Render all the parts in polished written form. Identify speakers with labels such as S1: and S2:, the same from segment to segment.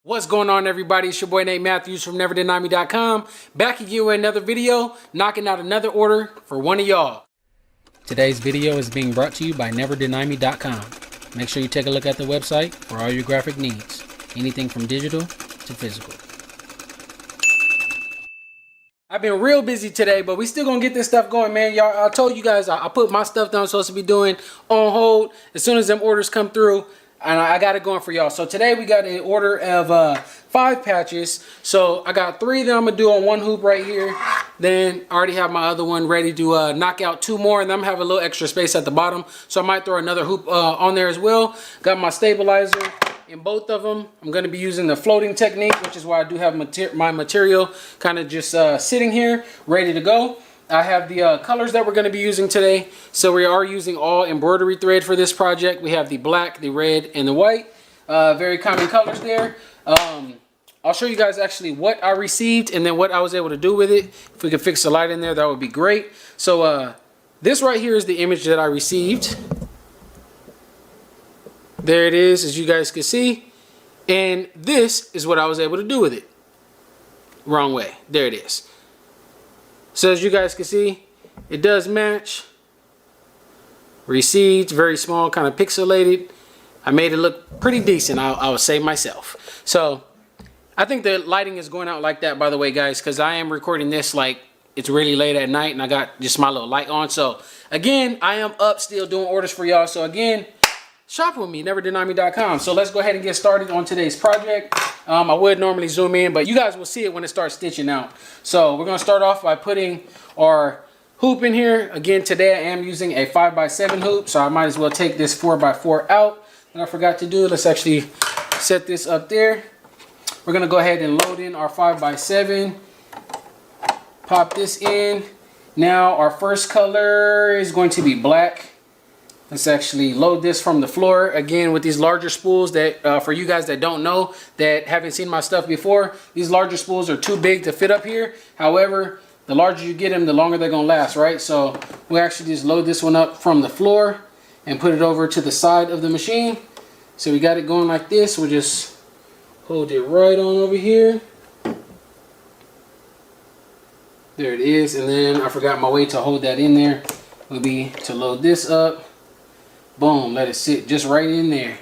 S1: What's going on, everybody? It's your boy Nate Matthews from NeverDenyMe.com, back again with another video, knocking out another order for one of y'all. Today's video is being brought to you by NeverDenyMe.com. Make sure you take a look at the website for all your graphic needs, anything from digital to physical. I've been real busy today, but we still gonna get this stuff going, man. Y'all, I told you guys I put my stuff that I'm supposed to be doing on hold as soon as them orders come through. And I got it going for y'all. So today we got an order of 5 patches. So I got 3 that I'm gonna do on one hoop right here. Then I already have my other one ready to knock out 2 more, and then I'm gonna have a little extra space at the bottom. So I might throw another hoop on there as well. Got my stabilizer in both of them. I'm gonna be using the floating technique, which is why I do have my material kind of just sitting here, ready to go. I have the colors that we're going to be using today. So we are using all embroidery thread for this project. We have the black, the red, and the white. Very common colors there. I'll show you guys actually what I received and then what I was able to do with it. If we could fix the light in there, that would be great. So this right here is the image that I received. There it is, as you guys can see. And this is what I was able to do with it. Wrong way. There it is. So as you guys can see, it does match. Received, very small, kind of pixelated. I made it look pretty decent, I would say myself. So I think the lighting is going out like that, by the way, guys, because I am recording this like it's really late at night and I got just my little light on. So again, I am up still doing orders for y'all. So again, shop with me, NeverDenyMe.com. So let's go ahead and get started on today's project. I would normally zoom in, but you guys will see it when it starts stitching out. So we're going to start off by putting our hoop in here. Again, today I am using a 5x7 hoop, so I might as well take this 4x4 out that I forgot to do. Let's actually set this up there. We're going to go ahead and load in our 5x7. Pop this in. Now our first color is going to be black. Let's actually load this from the floor. Again, with these larger spools that, for you guys that don't know, that haven't seen my stuff before, these larger spools are too big to fit up here. However, the larger you get them, the longer they're gonna last, right? So we actually just load this one up from the floor and put it over to the side of the machine. So we got it going like this. We'll just hold it right on over here. There it is. And then I forgot my way to hold that in there. Will be to load this up. Boom, let it sit just right in there.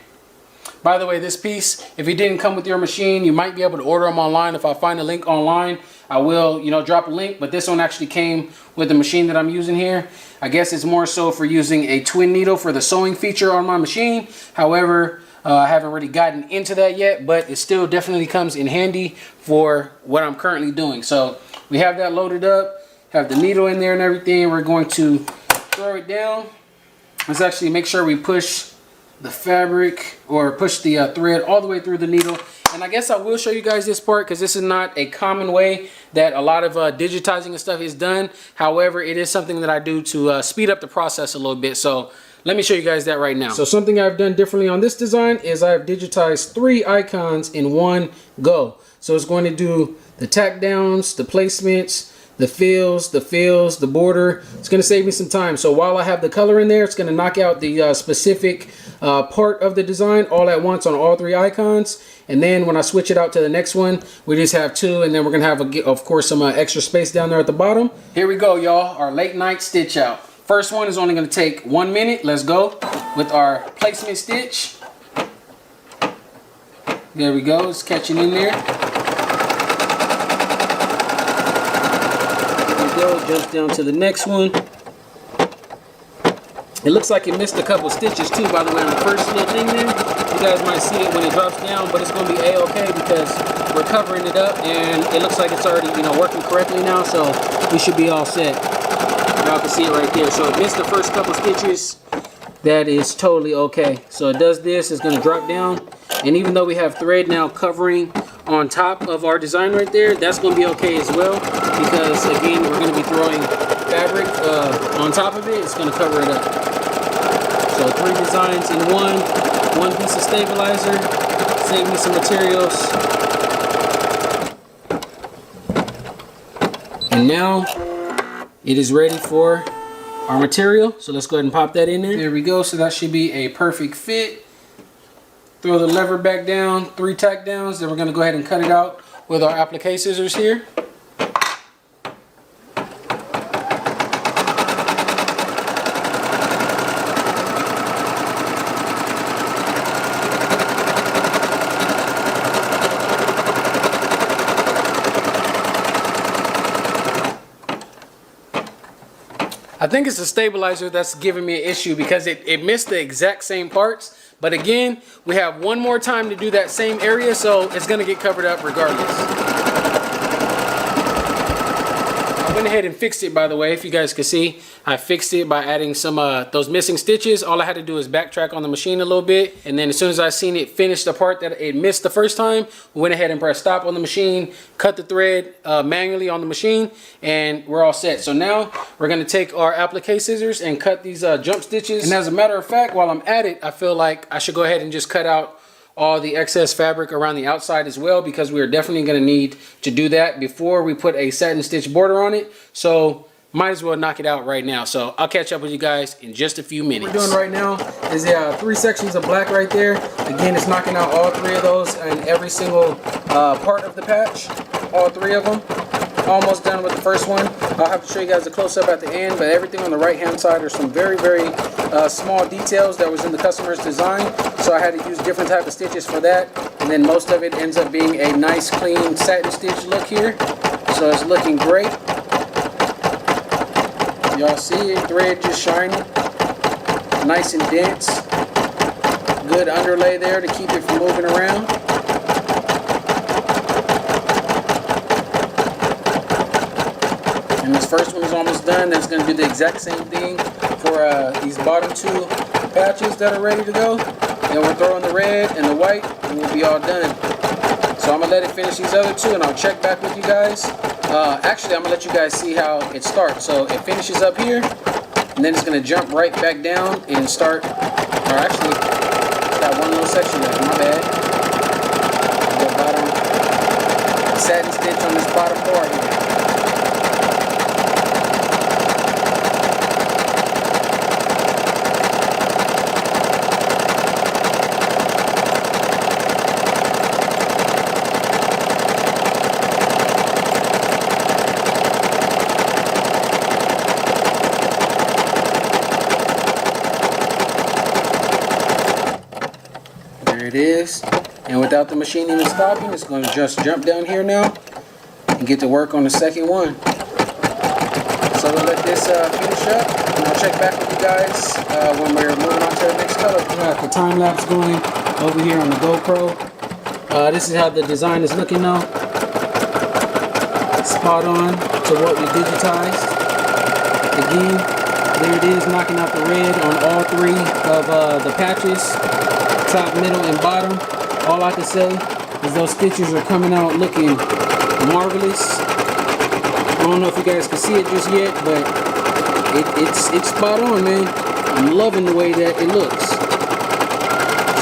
S1: By the way, this piece, if it didn't come with your machine, you might be able to order them online. If I find a link online, I will, drop a link. But this one actually came with the machine that I'm using here. I guess it's more so for using a twin needle for the sewing feature on my machine. However, I haven't really gotten into that yet, but it still definitely comes in handy for what I'm currently doing. So we have that loaded up, have the needle in there and everything. We're going to throw it down. Let's actually make sure we push the fabric or push the thread all the way through the needle. And I guess I will show you guys this part because this is not a common way that a lot of digitizing and stuff is done. However, it is something that I do to speed up the process a little bit. So let me show you guys that right now. So something I've done differently on this design is I've digitized 3 icons in one go. So it's going to do the tack downs, the placements, the fills, the border. It's going to save me some time. So while I have the color in there, it's going to knock out the specific part of the design all at once on all 3 icons. And then when I switch it out to the next one, we just have 2. And then we're going to have, of course, some extra space down there at the bottom. Here we go, y'all. Our late night stitch out. First one is only going to take 1 minute. Let's go with our placement stitch. There we go. It's catching in there. Jump down to the next one. It looks like it missed a couple stitches too, by the way, on the first little thing there. You guys might see it when it drops down, but it's going to be a-okay because we're covering it up and it looks like it's already, working correctly now, so we should be all set. Y'all can see it right there. So it missed the first couple stitches. That is totally okay. So it does this, it's going to drop down, and even though we have thread now covering on top of our design right there, that's going to be okay as well, because again, we're going to be throwing fabric on top of it. It's going to cover it up. So 3 designs in one piece of stabilizer, save me some materials. And now it is ready for our material. So let's go ahead and pop that in there. There we go. So that should be a perfect fit. throw the lever back down, 3 tack downs. Then we're going to go ahead and cut it out with our applique scissors here. I think it's the stabilizer that's giving me an issue because it missed the exact same parts. But again, we have one more time to do that same area, so it's going to get covered up regardless. I went ahead and fixed it, by the way, if you guys can see. I fixed it by adding some those missing stitches. All I had to do is backtrack on the machine a little bit, and then as soon as I seen it finish the part that it missed the first time, we went ahead and pressed stop on the machine, cut the thread manually on the machine, and we're all set. So now we're going to take our applique scissors and cut these jump stitches. And as a matter of fact, while I'm at it, I feel like I should go ahead and just cut out all the excess fabric around the outside as well, because we are definitely going to need to do that before we put a satin stitch border on it. So might as well knock it out right now. So I'll catch up with you guys in just a few minutes. What we're doing right now is 3 sections of black right there. Again, it's knocking out all 3 of those and every single part of the patch, all 3 of them. Almost done with the first one. I'll have to show you guys a close-up at the end, but everything on the right hand side are some very small details that was in the customer's design, so I had to use different type of stitches for that, and then most of it ends up being a nice clean satin stitch look here. So it's looking great. Y'all see it, thread just shining, nice and dense, good underlay there to keep it from moving around. And this first one is almost done. That's going to do the exact same thing for these bottom 2 patches that are ready to go. Then we'll throw in the red and the white and we'll be all done. So I'm going to let it finish these other 2 and I'll check back with you guys. Actually, I'm going to let you guys see how it starts. So it finishes up here and then it's going to jump right back down and start, or actually, got one little section left, my bad. The bottom satin stitch on this bottom part here. It is, and without the machine even stopping, it's going to just jump down here now and get to work on the second one. So we'll let this finish up and I'll check back with you guys when we're moving on to the next color. We got the time lapse going over here on the GoPro. This is how the design is looking now. Spot on to what we digitized. Again, there it is, knocking out the red on all 3 of the patches. Top, middle, and bottom. All I can say is those stitches are coming out looking marvelous. I don't know if you guys can see it just yet, but it's spot on, man. I'm loving the way that it looks.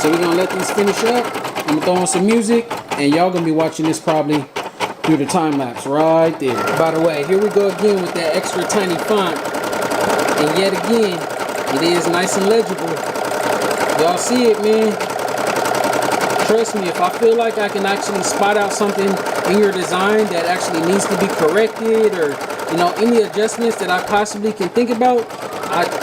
S1: So we're gonna let these finish up. I'm gonna throw on some music, and y'all gonna be watching this probably through the time lapse right there. By the way, here we go again with that extra tiny font, and yet again, it is nice and legible. Y'all see it, man. Trust me, if I feel like I can actually spot out something in your design that actually needs to be corrected, or any adjustments that I possibly can think about,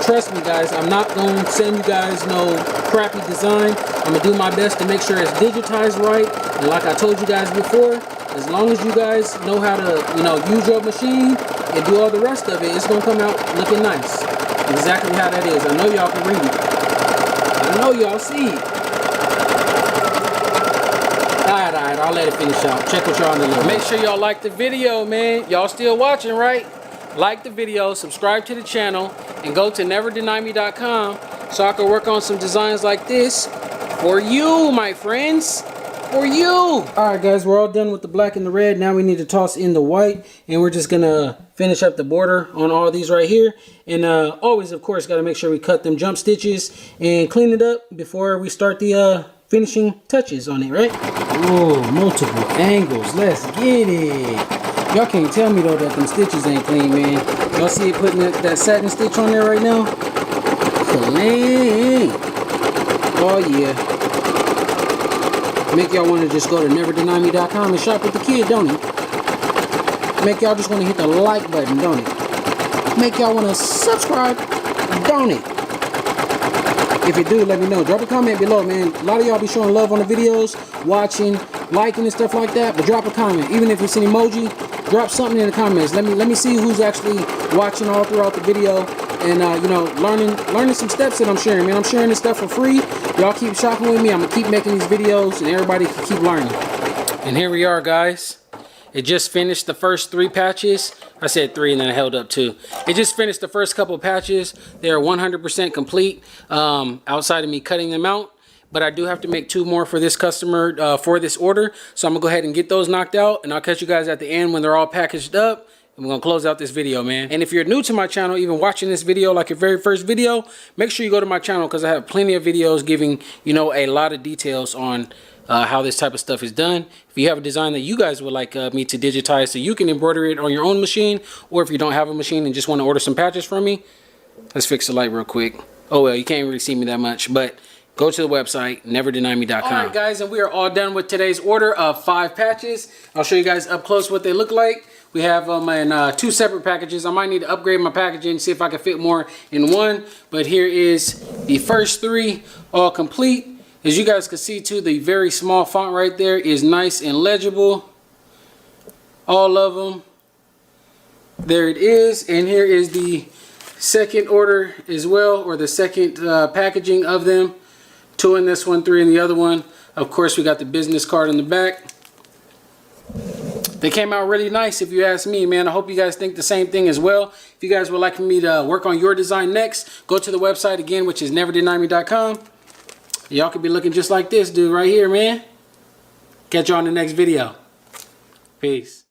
S1: trust me guys, I'm not going to send you guys no crappy design. I'm going to do my best to make sure it's digitized right. And like I told you guys before, as long as you guys know how to use your machine and do all the rest of it, it's going to come out looking nice. Exactly how that is. I know y'all can read it. I know y'all see it. Alright, I'll let it finish out. Check what y'all in the little. Make sure y'all like the video, man. Y'all still watching, right? Like the video, subscribe to the channel, and go to neverdenieme.com so I can work on some designs like this for you, my friends. For you. Alright guys, we're all done with the black and the red. Now we need to toss in the white, and we're just gonna finish up the border on all these right here. And always, of course, got to make sure we cut them jump stitches and clean it up before we start the finishing touches on it, right? Oh, multiple angles. Let's get it. Y'all can't tell me though that them stitches ain't clean, man. Y'all see it putting that satin stitch on there right now? Clean. Oh yeah. Make y'all want to just go to neverdenieme.com and shop with the kid, don't it? Make y'all just want to hit the like button, don't it? Make y'all want to subscribe, don't it? If you do, let me know. Drop a comment below, man. A lot of y'all be showing love on the videos, watching, liking and stuff like that. But drop a comment, even if it's an emoji. Drop something in the comments. Let me see who's actually watching all throughout the video, and you know, learning some steps that I'm sharing, man. I'm sharing this stuff for free. Y'all keep shopping with me. I'm gonna keep making these videos, and everybody can keep learning. And here we are, guys. It just finished the first 3 patches. I said 3 and then I held up 2. It just finished the first couple of patches. They are 100% complete outside of me cutting them out. But I do have to make 2 more for this customer for this order. So I'm going to go ahead and get those knocked out. And I'll catch you guys at the end when they're all packaged up. And we're going to close out this video, man. And if you're new to my channel, even watching this video like your very first video, make sure you go to my channel because I have plenty of videos giving, you know, a lot of details on how this type of stuff is done. If you have a design that you guys would like me to digitize so you can embroider it on your own machine, or if you don't have a machine and just want to order some patches from me, let's fix the light real quick. Oh well, you can't really see me that much, but go to the website, neverdenieme.com. Alright guys, and we are all done with today's order of 5 patches. I'll show you guys up close what they look like. We have them in 2 separate packages. I might need to upgrade my packaging, see if I can fit more in one. But here is the first 3 all complete. As you guys can see too, the very small font right there is nice and legible. All of them. There it is. And here is the second order as well, or the second packaging of them. 2 in this one, 3 in the other one. Of course, we got the business card in the back. They came out really nice if you ask me, man. I hope you guys think the same thing as well. If you guys would like me to work on your design next, go to the website again, which is neverdenieme.com. Y'all could be looking just like this dude right here, man. Catch you on the next video. Peace.